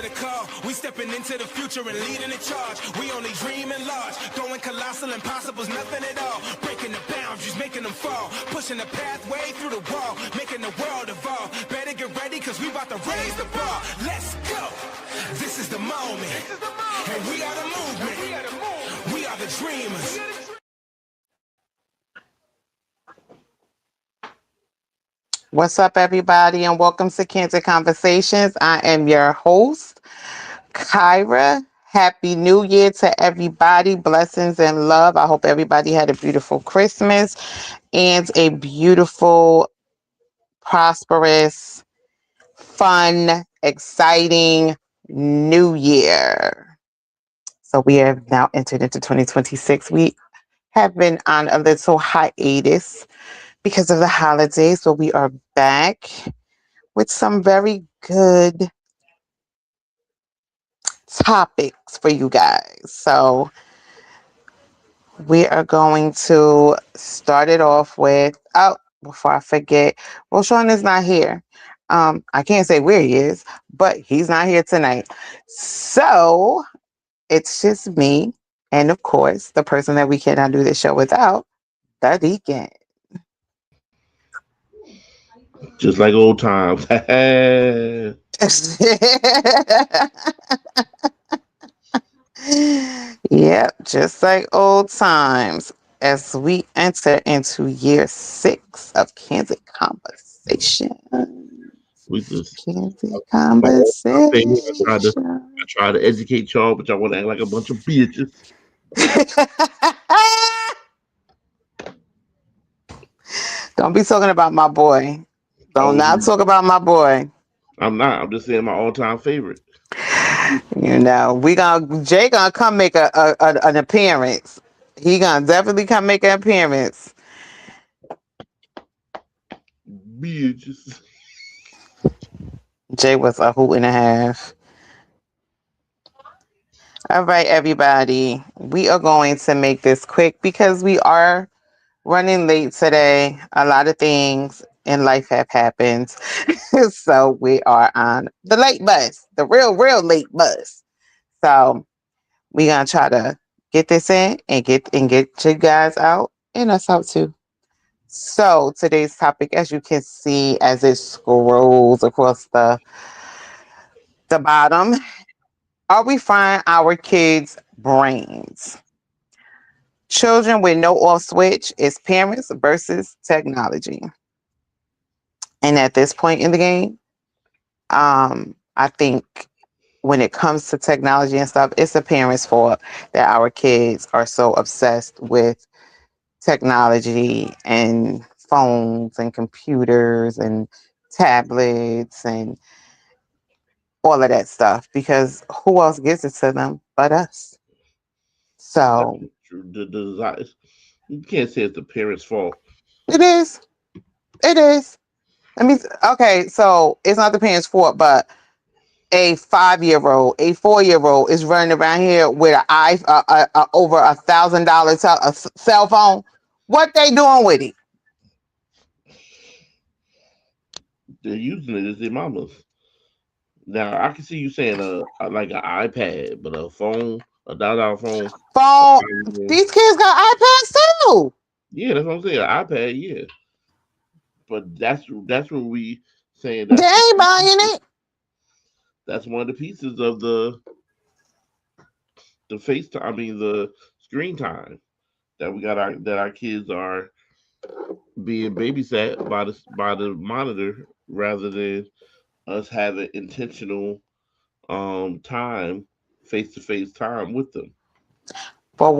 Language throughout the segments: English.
the call. We stepping into the future and leading the charge. We only dreaming large, going colossal, impossible's nothing at all. Breaking the boundaries, making them fall, pushing the pathway through the wall, making the world evolve. Better get ready, cause we about to raise the bar. Let's go. This is the moment. And we are the movement. We are the dreamers. What's up, everybody, and welcome to Candid Conversations. I am your host, Kyra. Happy New Year to everybody. Blessings and love. I hope everybody had a beautiful Christmas and a beautiful, prosperous, fun, exciting New Year. So we have now entered into 2026. We have been on a little hiatus because of the holidays, but we are back with some very good topics for you guys. So we are going to start it off with, before I forget, well, Sean is not here. I can't say where he is, but he's not here tonight. So it's just me and, of course, the person that we cannot do this show without, the Deacon. Just like old times. Yep, just like old times as we enter into year 6 of Candid Conversation. We just Candid my all-time favorite. Conversation. I try to educate y'all, but y'all want to act like a bunch of bitches. Don't be talking about my boy. Don't Oh, not talk about my boy. I'm not. I'm just saying my all-time favorite. You know, Jay gonna come make an appearance. He gonna definitely come make an appearance. Bitches. Jay was a hoot and a half. All right, everybody. We are going to make this quick because we are running late today. A lot of things in life have happened. So we are on the late bus, the real late bus. So we're gonna try to get this in and get you guys out and us out too. So today's topic, as you can see as it scrolls across the bottom, are we frying our kids' brains? Children with no off switch is parents versus technology. And at this point in the game, I think when it comes to technology and stuff, it's the parents' fault that our kids are so obsessed with technology and phones and computers and tablets and all of that stuff, because who else gives it to them but us? That's So true. The desire. You can't say it's the parents' fault. it is. It is. I mean, okay, so it's not the parents' fault, but a 5-year-old, a 4-year-old is running around here with over $1,000 cell phone. What they doing with it? They're using it as their mamas. Now I can see you saying like an iPad, but a phone, $1 phone. Phone. These kids got iPads too. Yeah, that's what I'm saying. An iPad, yeah. But that's when we saying They ain't buying it. that's one of the pieces of the FaceTime. I mean the screen time that we got our kids are being babysat by the monitor rather than us having intentional time, face to face time with them. But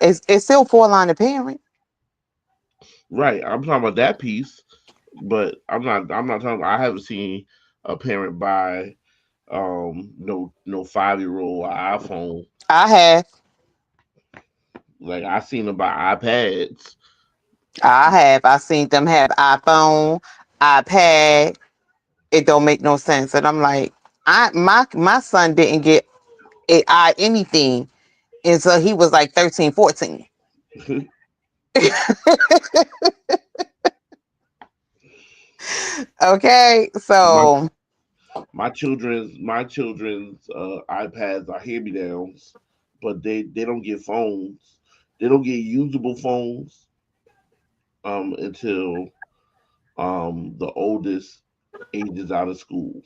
it's still fall on the parent. Right. I'm talking about that piece, but I'm not talking I haven't seen a parent buy no 5-year old iPhone. I have. Like I seen them buy iPads. I have. I seen them have iPhone, iPad. It don't make no sense. And I'm like, my son didn't get anything until he was like 13, 14. Okay, my so My children's iPads are hand me downs, but they don't get phones. They don't get usable phones until the oldest ages out of school.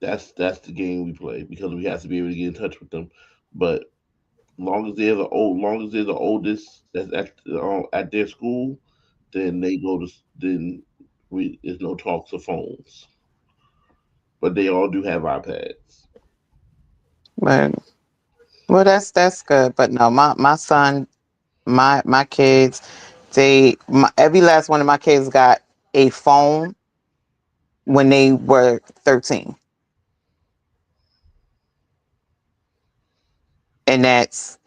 That's the game we play because we have to be able to get in touch with them. But long as they're the oldest that's at their school, then they go to then we there's no talks of phones. But they all do have iPads. But well, that's good. But no, my son, my kids, every last one of my kids got a phone when they were 13, and that's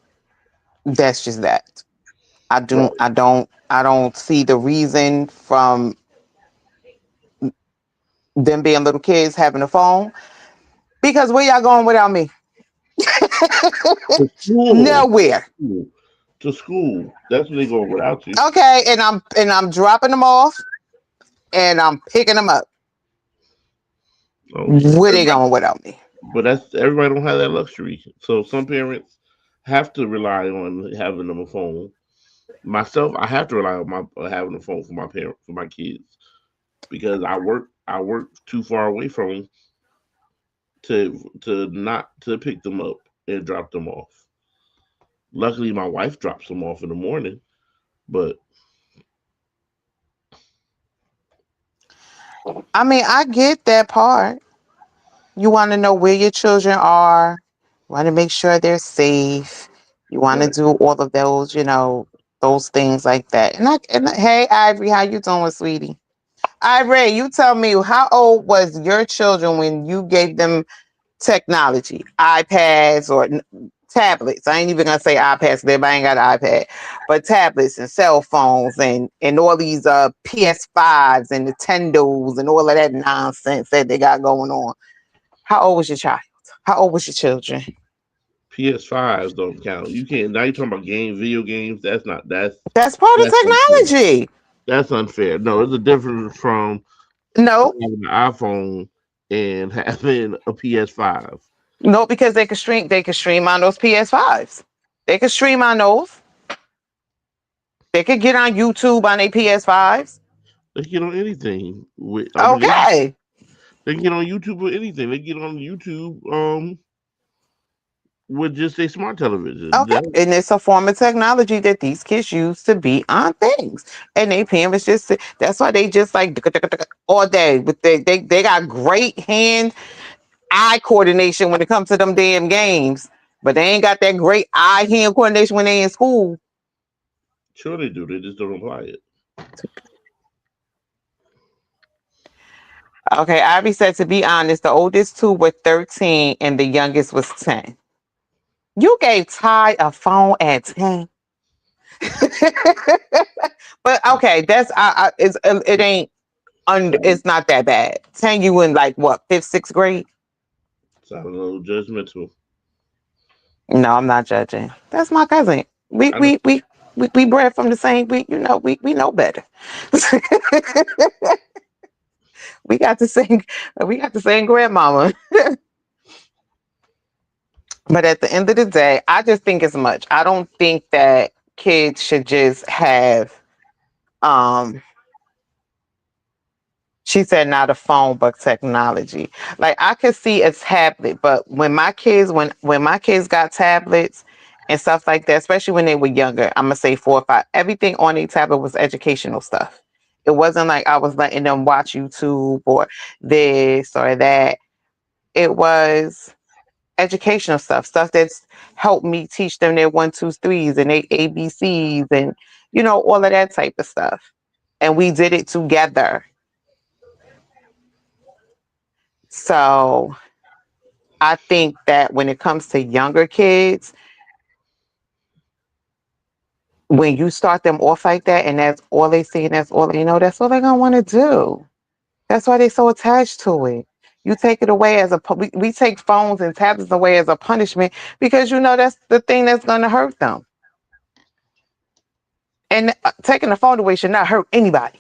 just that. Right. I don't see the reason from them being little kids having a phone because where y'all going without me? To school. Nowhere. School. To school. That's where they go without you. Okay, and I'm dropping them off and I'm picking them up. Oh, Where they going without me? but that's everybody don't have that luxury. So some parents have to rely on having them a phone. Myself, I have to rely on my having a phone for my kids because I work too far away from them to not to pick them up and drop them off. Luckily, my wife drops them off in the morning, but I mean, I get that part. You want to know where your children are. You want to make sure they're safe. You want to right, do all of those, those things like that. Hey, Ivory, how you doing, sweetie? Ivory, you tell me, how old was your children when you gave them technology, iPads or tablets? I ain't even gonna say iPads. Everybody ain't got an iPad, but tablets and cell phones and all these PS5s and Nintendos and all of that nonsense that they got going on. How old was your child? How old was your children? PS5s don't count. You can't now. You talking about video games. That's part of That's unfair. technology. That's unfair. No, there's a difference from No, having an iPhone and having a PS5. no, because they could stream on those PS5s. They could stream on those. They could get on YouTube on their PS5s. They can get on anything. I mean, Okay. they can get on YouTube with anything. They get on YouTube with just a smart television. Okay. And it's a form of technology that these kids use to be on things. And they parents that's why they just like all day. But they got great hand eye coordination when it comes to them damn games. But they ain't got that great eye hand coordination when they in school. Sure, they do. They just don't apply it. Okay, Ivy said to be honest, the oldest two were 13 and the youngest was 10. You gave Ty a phone at 10. But okay, that's it ain't it's not that bad. 10 you in like what, fifth, sixth grade? Sound a little judgmental. No, I'm not judging. That's my cousin. We I know. we we we bred from the same we know better. we got the same we got the same grandmama. But at the end of the day, I just think it's much. I don't think that kids should just have um she said not a phone but technology. Like I could see a tablet, but when my kids got tablets and stuff like that, especially when they were younger, I'm gonna say 4 or 5, everything on a tablet was educational stuff. It wasn't like I was letting them watch YouTube or this or that. It was educational stuff that's helped me teach them their one, twos, threes and their ABCs and all of that type of stuff. And we did it together. So I think that when it comes to younger kids, when you start them off like that and that's all they see and that's all that's all they're gonna want to do. That's why they're so attached to it. You take it away we take phones and tablets away as a punishment because that's the thing that's gonna hurt them. And taking the phone away should not hurt anybody.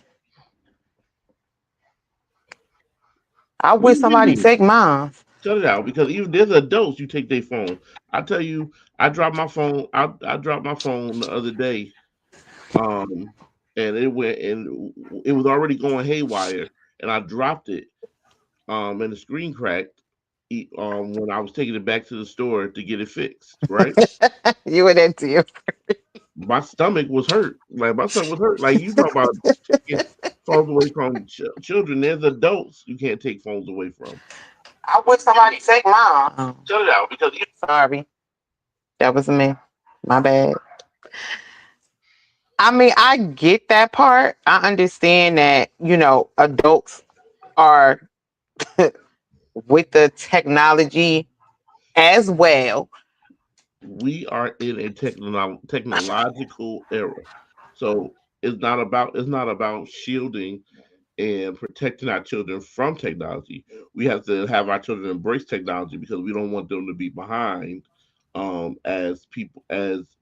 I What do wish you mean somebody you? take mine. Shut it out because even there's adults you take their phone. I tell you, I dropped my phone. I dropped my phone the other day, um, and it was already going haywire, and I dropped it, and the screen cracked. When I was taking it back to the store to get it fixed, right? You and that too. My stomach was hurt. Like my stomach was hurt. Like you talk about taking phones away from children. There's adults you can't take phones away from. I wish somebody take mine. Oh, Shut it out because sorry. That was me. My bad. I mean, I get that part. I understand that, adults are with the technology as well. we are in a technological era. So it's not about shielding and protecting our children from technology. We have to have our children embrace technology because we don't want them to be behind as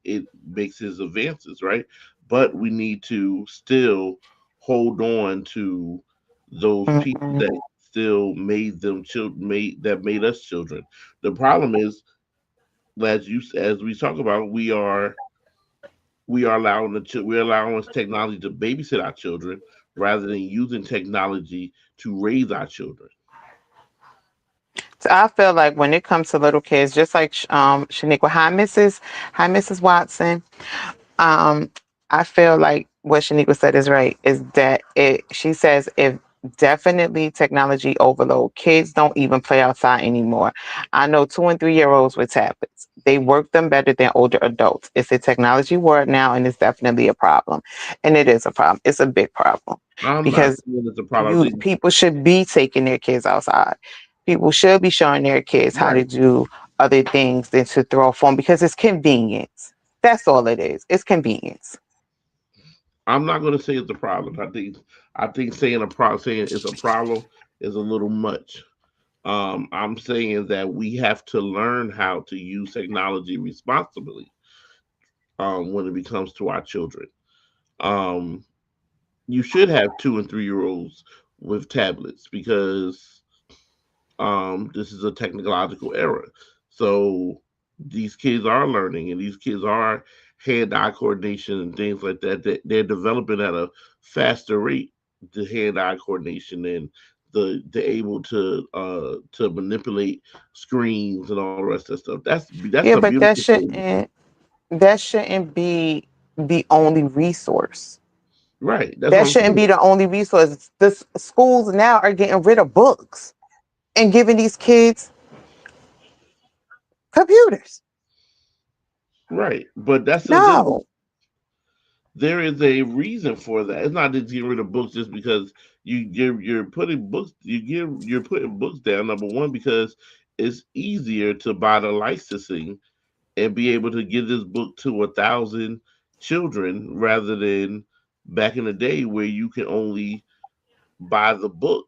it makes its advances, right? But we need to still hold on to those people Mm-mm. that still made them children made us children. The problem is as we talk about, we're allowing technology to babysit our children rather than using technology to raise our children. So I feel like when it comes to little kids, just like Shaniqua, hi Mrs. Watson. Um, I feel like what Shaniqua said is right. Is that it? She says if definitely technology overload. Kids don't even play outside anymore. I know 2 and 3 year olds with tablets. They work them better than older adults. It's a technology world now, and it's definitely a problem. And it is a problem. It's a big problem I'm not because saying it's a problem. I'm saying, people should be taking their kids outside. People should be showing their kids how to right. do other things than to throw a phone because it's convenience. That's all it is. It's convenience. I'm not going to say it's a problem. I think saying it's a problem is a little much. I'm saying that we have to learn how to use technology responsibly when it becomes to our children. Um, you should have 2 and 3 year olds with tablets because this is a technological era. So these kids are learning and these kids are hand-eye coordination and things like that. They're developing at a faster rate, the hand-eye coordination and the able to manipulate screens and all the rest of that stuff. That's a Yeah, but beautiful thing. that shouldn't be the only resource. Right. That's what That I'm shouldn't be saying. the only resource. The schools now are getting rid of books and giving these kids computers. Right. But No. there is a reason for that. It's not just getting rid of books just because you're putting books down. Number one, because it's easier to buy the licensing and be able to give this book to 1,000 children rather than back in the day where you can only buy the book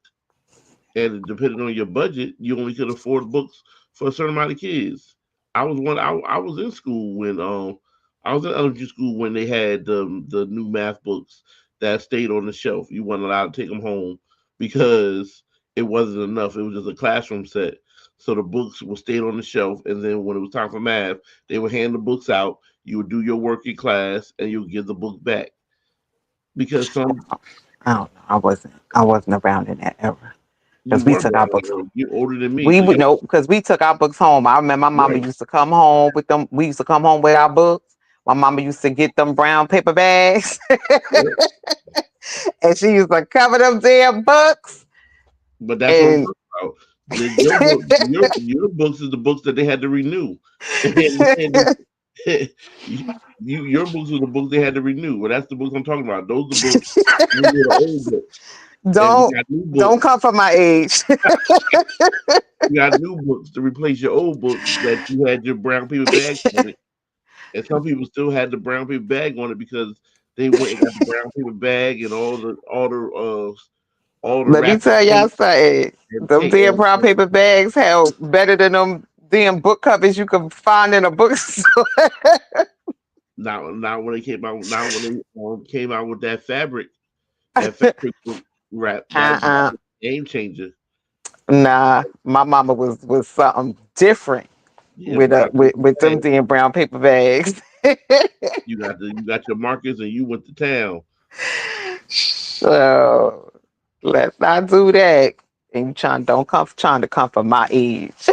and depending on your budget, you only could afford books for a certain amount of kids. I was in school when I was in elementary school when they had the new math books that stayed on the shelf. You weren't allowed to take them home because it wasn't enough. It was just a classroom set. So the books would stay on the shelf, and then when it was time for math, they would hand the books out. You would do your work in class, and you would give the book back because some I don't know. I wasn't around in that era. you Because we were took our around. books home. You're older than me, We so would you know because we took our books home. I remember my mama right. used to come home with them. We used to come home with our books. My mama used to get them brown paper bags Yep. and she used to cover them damn books. But that's what I'm And talking about. Your books is the books that they had to renew, and your books are the books they had to renew. Well, that's the books I'm talking about. Those are the books. Those are the old books, and don't don't come for my age. we got new books to replace your old books that you had your brown paper bag on it. And some people still had the brown paper bag on it because they went and got the brown paper bag and all the Let me wrapping tell y'all tape something. and Them tape. damn brown paper bags held better than them damn book covers you could find in a bookstore. Now when they came out, now when they came out with that fabric book wrap, that was uh-uh. a game changer. Nah, my mama was something different Yeah, with brown with paper them bags. damn brown paper bags. You got your markers, and you went to town. So let's not do that. And you trying to come from my age.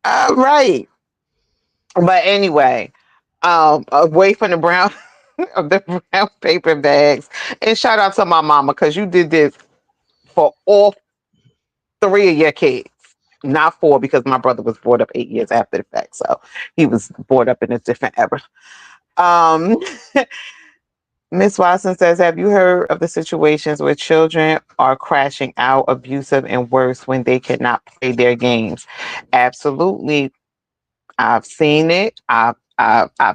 All right. But anyway, away from the brown of the brown paper bags. And shout out to my mama because you did this for all three of your kids. Not four, because my brother was brought up 8 years after the fact. So he was brought up in a different era. Um, Miss Watson says, have you heard of the situations where children are crashing out, abusive, and worse when they cannot play their games? Absolutely. I've seen it. I've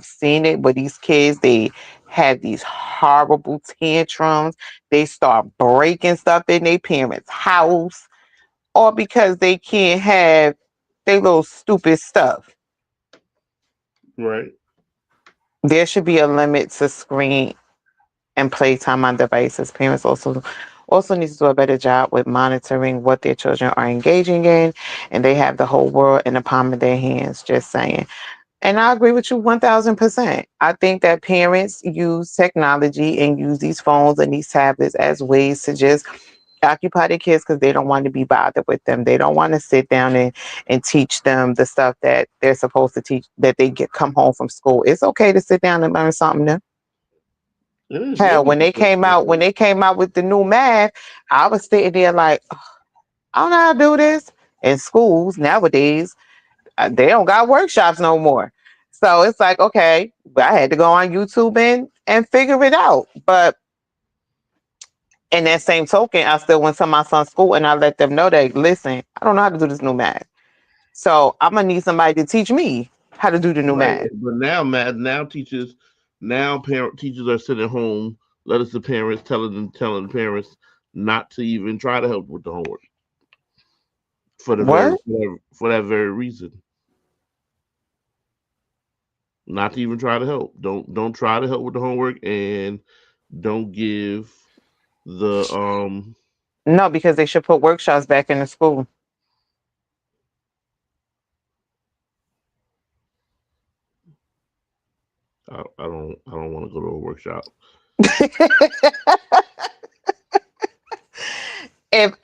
seen it where these kids, they have these horrible tantrums. They start breaking stuff in their parents' house, all because they can't have their little stupid stuff. Right. There should be a limit to screen and playtime on devices. Parents also need to do a better job with monitoring what their children are engaging in, and they have the whole world in the palm of their hands. Just saying. And I agree with you 1000%. I think that parents use technology and use these phones and these tablets as ways to just occupy their kids because they don't want to be bothered with them. They don't want to sit down and teach them the stuff that they're supposed to teach, that they get come home from school. It's okay to sit down and learn something new. It Hell, is when they came out with the new math, I was sitting there like, "Oh, I don't know how to do this." In schools nowadays, they don't got workshops no more. So it's like, okay, but I had to go on YouTube and figure it out. But in that same token, I still went to my son's school and I let them know that, listen, I don't know how to do this new math. So I'm gonna need somebody to teach me how to do the new right. math. But now, Matt, now parent teachers are sitting home. Let us the parents telling the parents not to even try to help with the homework What? for that very reason. Not to even try to help. Don't try to help with the homework, and don't give the No, because they should put workshops back in the school. I don't want to go to a workshop. If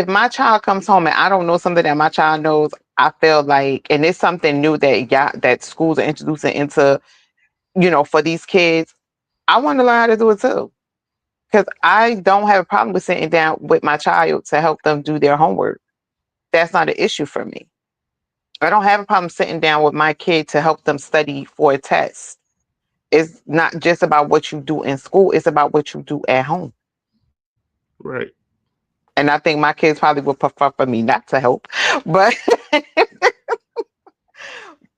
my child comes home and I don't know something that my child knows, I feel like, and it's something new that that schools are introducing into, for these kids, I want to learn how to do it too. Because I don't have a problem with sitting down with my child to help them do their homework. That's not an issue for me. I don't have a problem sitting down with my kid to help them study for a test. It's not just about what you do in school, it's about what you do at home. Right. And I think my kids probably would prefer for me not to help. But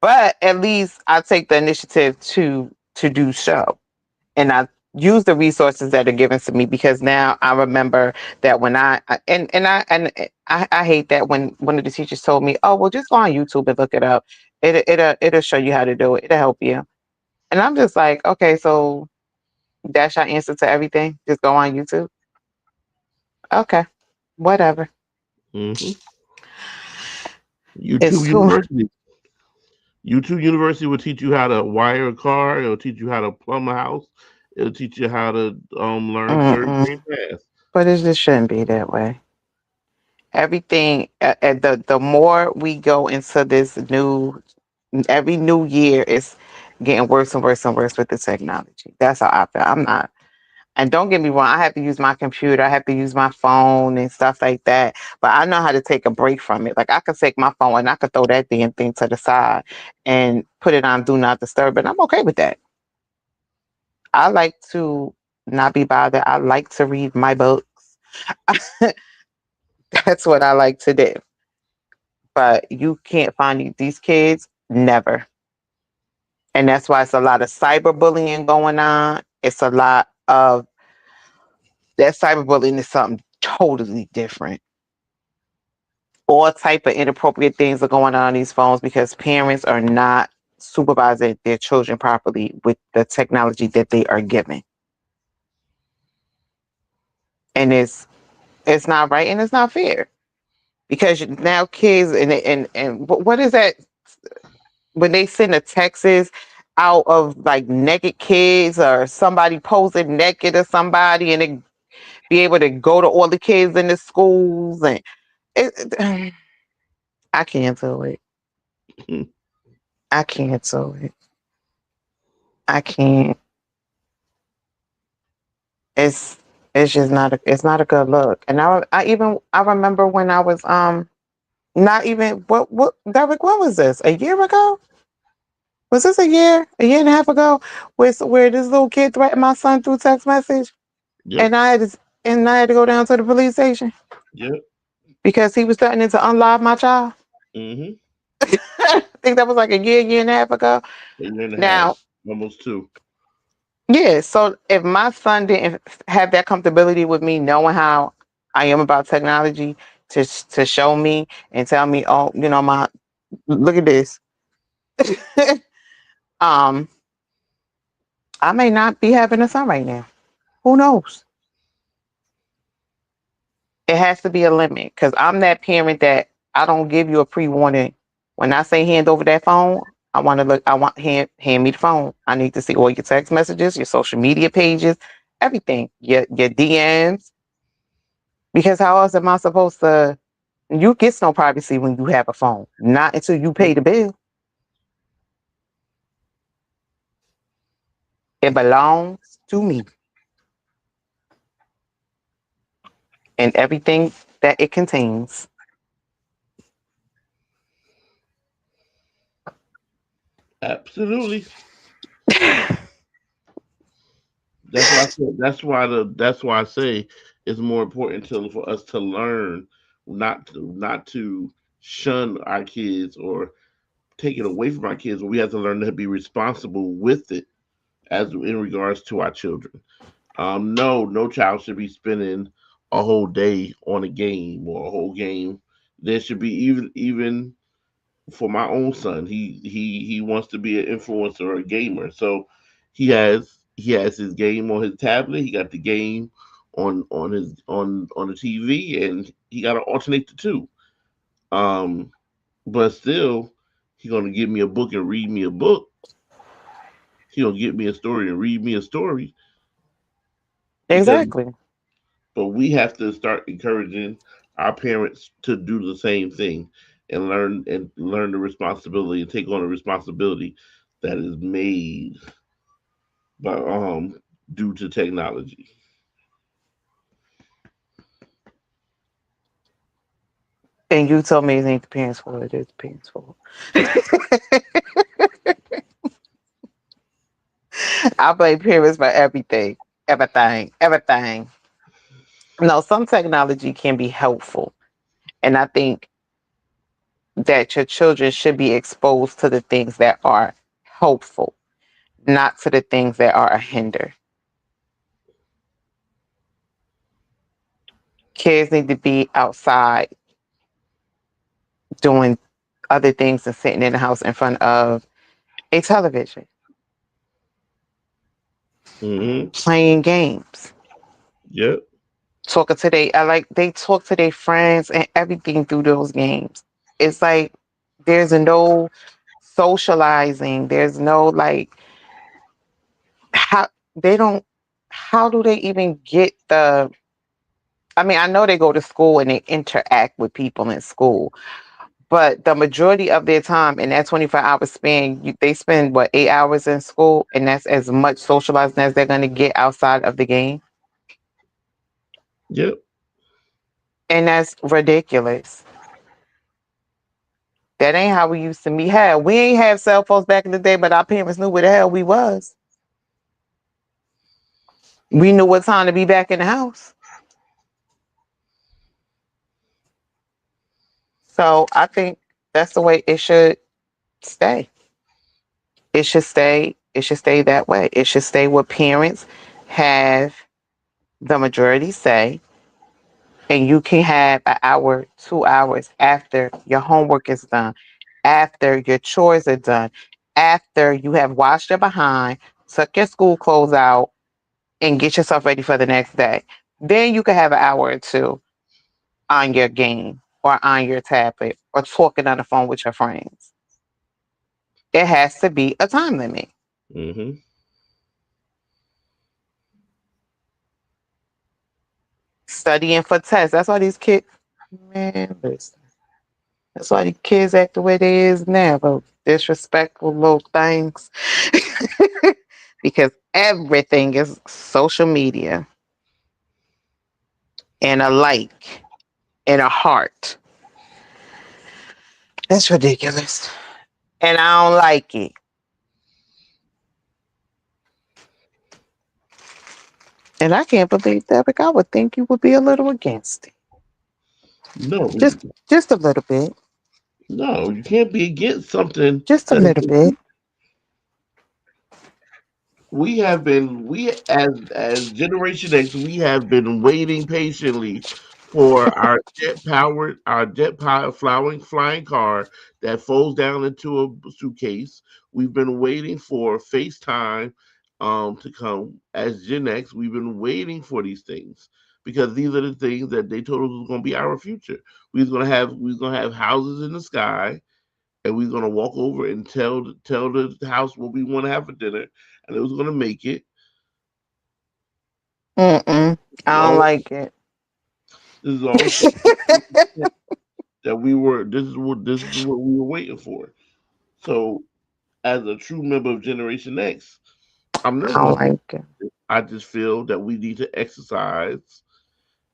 but at least I take the initiative to do so. And I use the resources that are given to me, because now I remember that when I hate that when one of the teachers told me, "Oh, well, just go on YouTube and look it up. It'll show you how to do it. It'll help you." And I'm just like, okay, so that's your answer to everything. Just go on YouTube. Okay, whatever. hmm It's YouTube school. University. YouTube University will teach you how to wire a car. It'll teach you how to plumb a house. It'll teach you how to learn third grade Mm-mm. math. But it just shouldn't be that way. Everything, the more we go into this every new year is getting worse and worse and worse with the technology. That's how I feel. I'm not, and don't get me wrong, I have to use my computer, I have to use my phone and stuff like that. But I know how to take a break from it. Like I could take my phone and I could throw that damn thing to the side and put it on do not disturb, and I'm okay with that. I like to not be bothered. I like to read my books. That's what I like to do. But you can't find these kids, never. And that's why it's a lot of cyberbullying going on. It's a lot of that cyberbullying is something totally different. All type of inappropriate things are going on these phones because parents are not supervising their children properly with the technology that they are given. and it's not right and it's not fair because now kids and what is that when they send a Texas out of like naked kids or somebody posing naked or somebody and they be able to go to all the kids in the schools and I can't do it. I can't do it. I can't. It's it's just not it's not a good look. And I remember when I was not even what Derek, what was this? A year ago? Was this a year and a half ago? Where this little kid threatened my son through text message, Yep. and I had to go down to the police station Yep. because he was threatening to unlive my child. Mm-hmm. I think that was like a year and a half ago. A year and a half, Now, almost two. yeah, so if my son didn't have that comfortability with me knowing how I am about technology to show me and tell me, oh, my look at this. um, I may not be having a son right now. Who knows? It has to be a limit because I'm that parent that I don't give you a pre warning. When I say hand over that phone, I want to look. I want hand me the phone. I need to see all your text messages, your social media pages, everything, your DMs. Because how else am I supposed to? You get no privacy when you have a phone. Not until you pay the bill. It belongs to me and everything that it contains. Absolutely. That's why I said, that's why I say it's more important for us to learn not to shun our kids or take it away from our kids, but we have to learn to be responsible with it as in regards to our children. No, no child should be spending a whole day on a game or a whole game. There should be even for my own son. He wants to be an influencer or a gamer, so he has his game on his tablet. He got the game on the TV, and he got to alternate the two. Um, but still, he gonna give me a book and read me a book. He gonna get me a story and read me a story because. Exactly. But we have to start encouraging our parents to do the same thing and learn the responsibility and take on the responsibility that is made by due to technology. And you told me it ain't the parents' fault. It is the parents' fault. I blame parents for everything, everything. No, some technology can be helpful. And I think that your children should be exposed to the things that are helpful, not to the things that are a hinder. Kids need to be outside doing other things than sitting in the house in front of a television, Mm-hmm. playing games, Yep. talking to they talk to their friends and everything through those games. It's like there's no socializing. There's no like how they don't how do they even get the I mean, I know they go to school and they interact with people in school, but the majority of their time in that 24-hour span, they spend what 8 hours in school, and that's as much socializing as they're going to get outside of the game, Yep. and that's ridiculous. That ain't how we used to meet. Hell, we ain't have cell phones back in the day, but our parents knew where the hell we was. We knew what time to be back in the house. So I think that's the way it should stay. It should stay. It should stay that way. It should stay where parents have the majority say, and you can have an hour, 2 hours after your homework is done, after your chores are done, after you have washed your behind, took your school clothes out, and get yourself ready for the next day. Then you can have an hour or two on your game or on your tablet or talking on the phone with your friends. It has to be a time limit. Hmm. Studying for tests. That's why these kids, man, listen. That's why the kids act the way they is now, but disrespectful little things. Because everything is social media and a like and a heart. That's ridiculous. And I don't like it. And I can't believe that. Like I would think you would be a little against it. No, Just just a little bit. no, you can't be against something Just a that little bit. we as Generation X, we have been waiting patiently for our jet powered flying car that folds down into a suitcase. We've been waiting for FaceTime to come. As Gen X, we've been waiting for these things because these are the things that they told us was going to be our future. We was gonna have houses in the sky, and we was gonna walk over and tell the house what we want to have for dinner, and it was gonna make it. Mm-mm. This is I don't all. like it. This is all that we were. This is what we were waiting for. So, as a true member of Generation X, I'm I not don't going to. like it. I just feel that we need to exercise.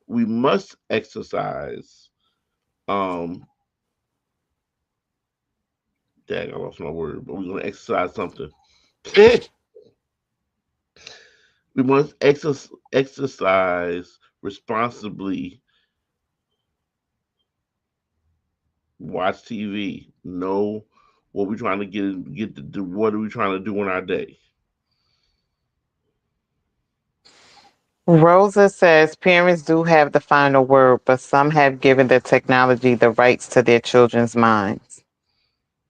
We must exercise. Um, dang, I lost my word, but we're gonna exercise something. We must exercise responsibly, watch TV, know what we're trying to get to do. What are we trying to do in our day? Rosa says parents do have the final word, but some have given the technology the rights to their children's minds.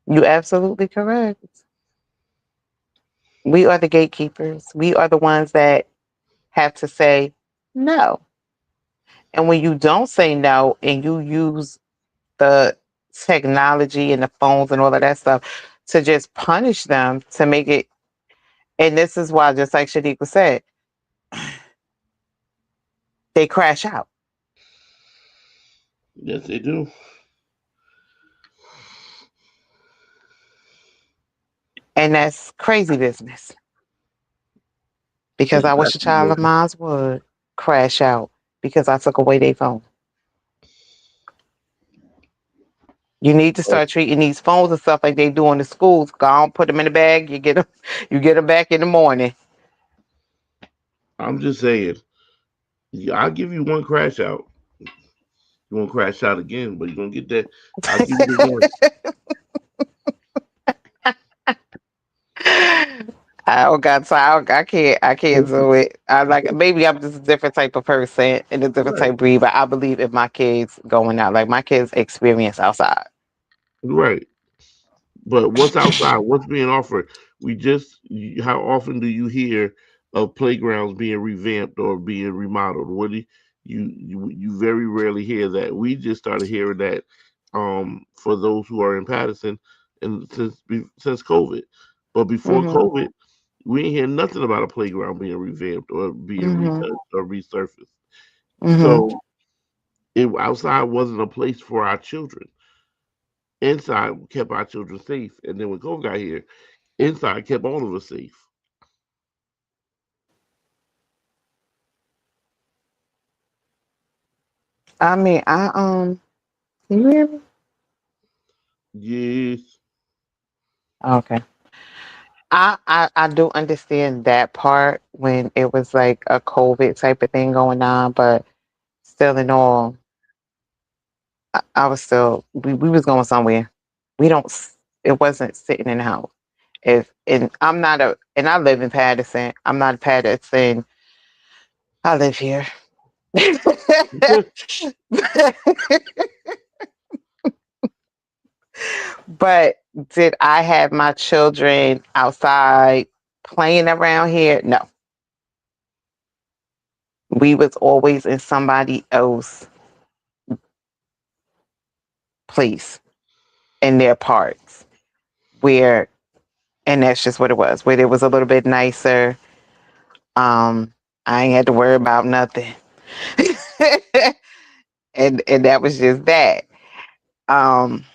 You absolutely correct. We are the gatekeepers. We are the ones that have to say no. And when you don't say no and you use the technology and the phones and all of that stuff to just punish them to make it, and this is why, just like Shaniqua said, they crash out. Yes, they do. And that's crazy business because It's I wish a child of exactly. mine would crash out because I took away their phone. You need to start treating these phones and stuff like they do in the schools. Go on, put them in the bag. You get them back in the morning. I'm just saying. I'll give you one crash out. You won't crash out again, but you're gonna get that. I'll give you the one. I don't got time. I can't do it. I like maybe I'm just a different type of person and a different Right, type of breed, but I believe in my kids going out. Like my kids experience outside. right. But what's outside? What's being offered? How often do you hear of playgrounds being revamped or being remodeled? What do you very rarely hear that. We just started hearing that for those who are in Patterson and since COVID. But before Mhm. COVID, we ain't hear nothing about a playground being revamped or being Mhm. retouched or resurfaced. Mhm. So outside wasn't a place for our children. Inside kept our children safe. And then when COVID got here, inside kept all of us safe. I mean, can you hear me? Yes. Okay. I do understand that part when it was like a COVID type of thing going on, but still in all, I was still we was going somewhere. We don't it wasn't sitting in the house. If and I'm not a and I live in Patterson. I'm not a Patterson. I live here. But did I have my children outside playing around here? No. we was always in somebody else place in their parts where, and that's just what it was, where it was a little bit nicer. I ain't had to worry about nothing. And that was just that. Um,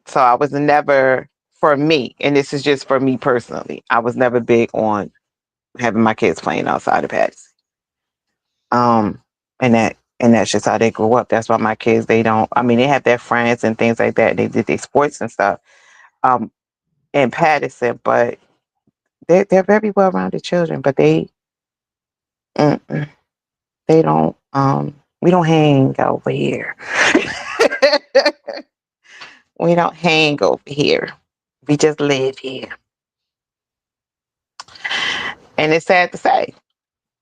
so I was never, for me, and this is just for me personally, I was never big on having my kids playing outside of pads. Um, and that's just how they grew up. That's why my kids, they don't, I mean, they have their friends and things like that. They did their sports and stuff um in Patterson, but they're very well rounded children, but mm, they don't we don't hang over here. We don't hang over here. We just live here. And it's sad to say,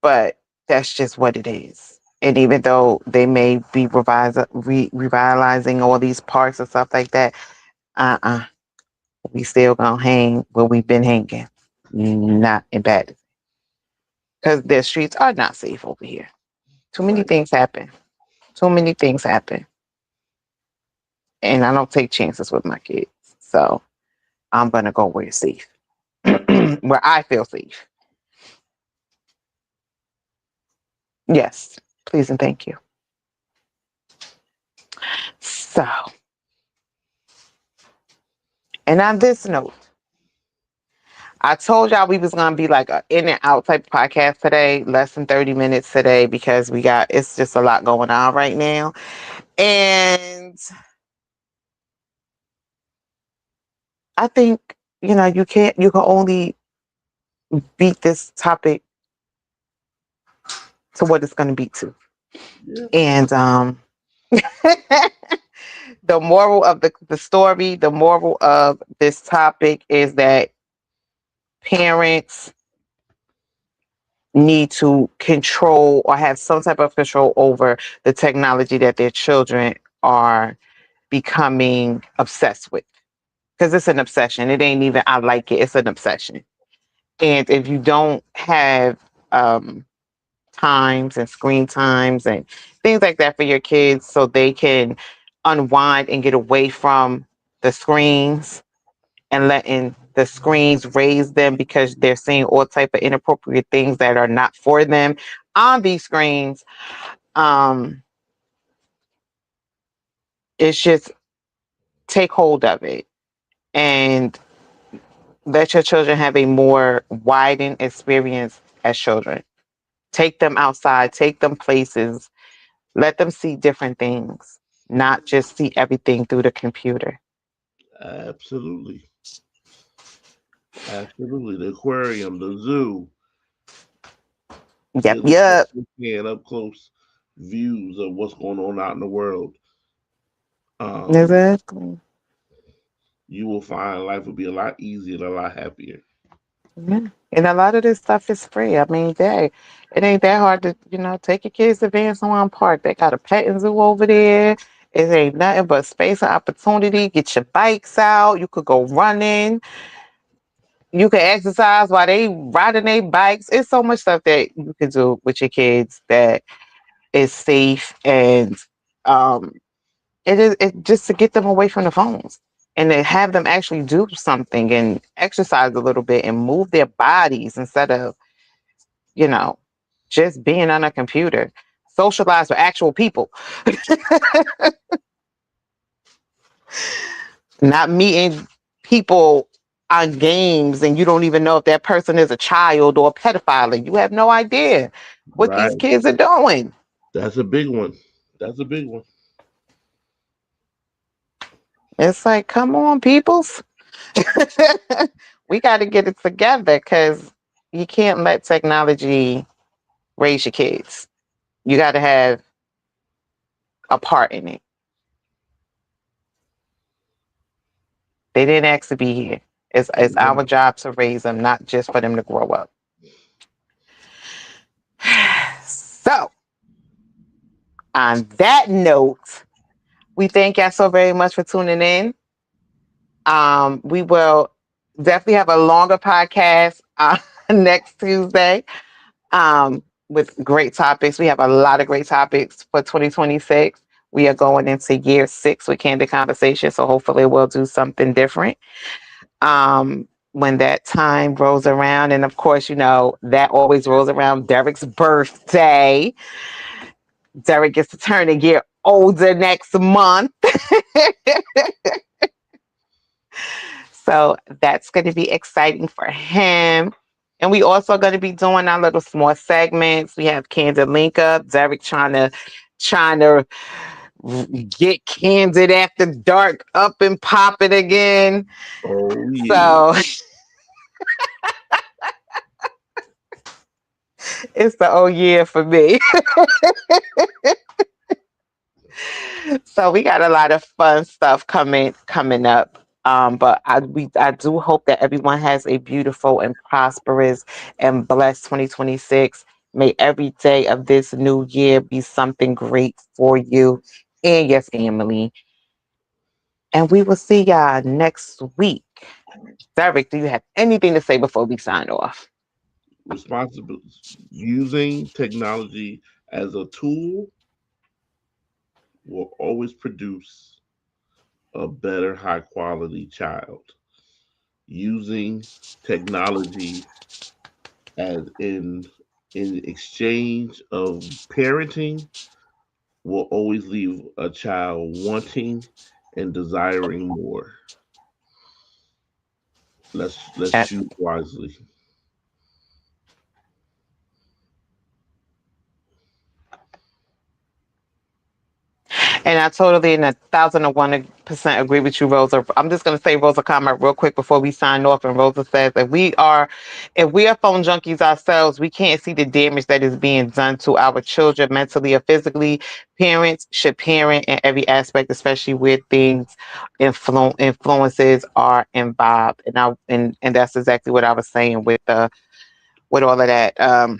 but that's just what it is. And even though they may be revitalizing all these parks and stuff like that, uh-uh, we still gonna hang where we've been hanging, not in bed, because their streets are not safe over here. Too many Right. things happen. Too many things happen, and I don't take chances with my kids. So I'm gonna go where it's safe, where I feel safe. Yes, please and thank you. So, and on this note, I told y'all we was gonna be like a in and out type of podcast today, less than 30 minutes today because it's just a lot going on right now. And I think, you can only beat this topic to what it's gonna beat to. Yeah. And the moral of the story, the moral of this topic is that parents need to control or have some type of control over the technology that their children are becoming obsessed with. Because it's an obsession. It ain't even I like it. It's an obsession. And if you don't have um, times and screen times and things like that for your kids so they can unwind and get away from the screens and letting the screens raise them because they're seeing all type of inappropriate things that are not for them on these screens. um it's just take hold of it and let your children have a more widened experience as children. Take them outside, take them places, let them see different things, not just see everything through the computer. Absolutely. Absolutely. The aquarium, the zoo. Yep, Give them yep. firsthand, up close views of what's going on out in the world. Um, Exactly. you will find life will be a lot easier and a lot happier. Yeah. And a lot of this stuff is free. I mean, it ain't that hard to, take your kids to Van Swan Park. They got a petting zoo over there. It ain't nothing but space and opportunity. Get your bikes out. You could go running. You can exercise while they riding their bikes. It's so much stuff that you can do with your kids that is safe and um it just to get them away from the phones and to have them actually do something and exercise a little bit and move their bodies instead of, you know, just being on a computer. Socialize with actual people, not meeting people on games and you don't even know if that person is a child or a pedophile and you have no idea what these Right. kids are doing. That's a big one. That's a big one. It's like, come on, peoples. We got to get it together because you can't let technology raise your kids. You got to have a part in it. They didn't ask to be here. It's our Right. job to raise them, not just for them to grow up. So, on that note, we thank y'all so very much for tuning in. We will definitely have a longer podcast next Tuesday. Um, with great topics. We have a lot of great topics for 2026. We are going into year 6 with Candid Conversation, so hopefully we'll do something different when that time rolls around. And of course, that always rolls around Derek's birthday. Derek gets to turn a year older next month. So that's going to be exciting for him. And we also going to be doing our little small segments. We have Candid Link Up. Derek trying to get Candid after dark up and popping again. Oh yeah. So it's the oh yeah for me. So we got a lot of fun stuff coming up. But I do hope that everyone has a beautiful and prosperous and blessed 2026. May every day of this new year be something great for you and your family. And we will see y'all next week. Derek, do you have anything to say before we sign off? Responsible using technology as a tool will always produce a better high quality child. Using technology as in exchange of parenting will always leave a child wanting and desiring more. Let's Uh, choose wisely. And I totally and 1,001% agree with you, Rosa. I'm just going to say Rosa comment real quick before we sign off. And Rosa says that if we are phone junkies ourselves, we can't see the damage that is being done to our children mentally or physically. Parents should parent in every aspect, especially where things influences are involved. And that's exactly what I was saying with all of that.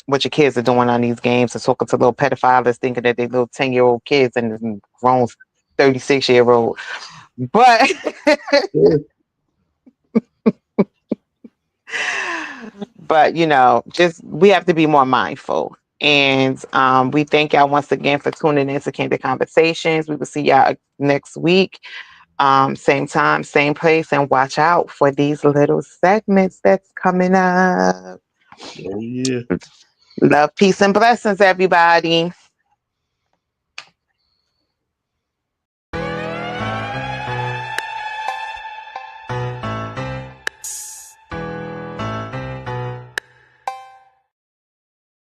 What your kids are doing on these games and talking to little pedophiles thinking that they little 10-year-old kids and grown 36-year-old. But Yeah. but just we have to be more mindful. And we thank y'all once again for tuning in to Candid Conversations. We will see y'all next week. Same time, same place, and watch out for these little segments that's coming up. Oh yeah. Love, peace, and blessings, everybody.